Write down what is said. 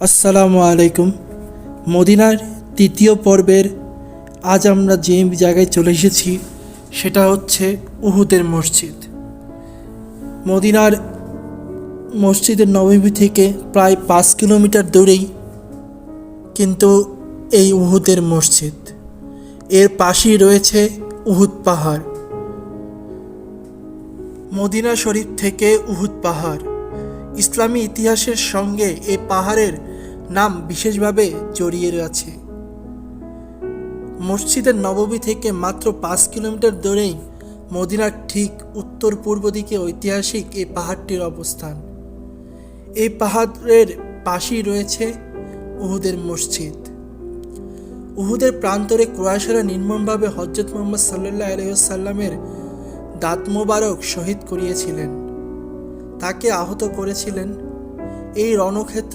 আসসালামু আলাইকুম। মদিনার তৃতীয় পর্বের আজ আমরা যে জায়গায় চলে এসেছি সেটা হচ্ছে উহুদের মসজিদ। মদিনার মসজিদের নববী থেকে প্রায় 5 কিলোমিটার দূরেই কিন্তু এই উহুদের মসজিদ। এর পাশেই রয়েছে উহুদ পাহাড়। মদিনা শরীফ থেকে উহুদ পাহাড় ইসলামী ইতিহাসের সঙ্গে এই পাহাড়ের নাম বিশেষভাবে জড়িয়ে আছে। মসজিদের নববী থেকে মাত্র 5 কিলোমিটার দূরেই মদিনার ঠিক উত্তর পূর্ব দিকে ঐতিহাসিক এই পাহাড়টির অবস্থান। এই পাহাড়ের পাশেই রয়েছে উহুদের মসজিদ। উহুদের প্রান্তরে কুরাইশরা নির্মমভাবে হযরত মুহাম্মদ সাল্লাল্লাহু আলাইহি ওয়াসাল্লামের দাঁত মোবারক শহীদ করিয়েছিলেন, তাকে আহত করেছিলেন। এই রণক্ষেত্র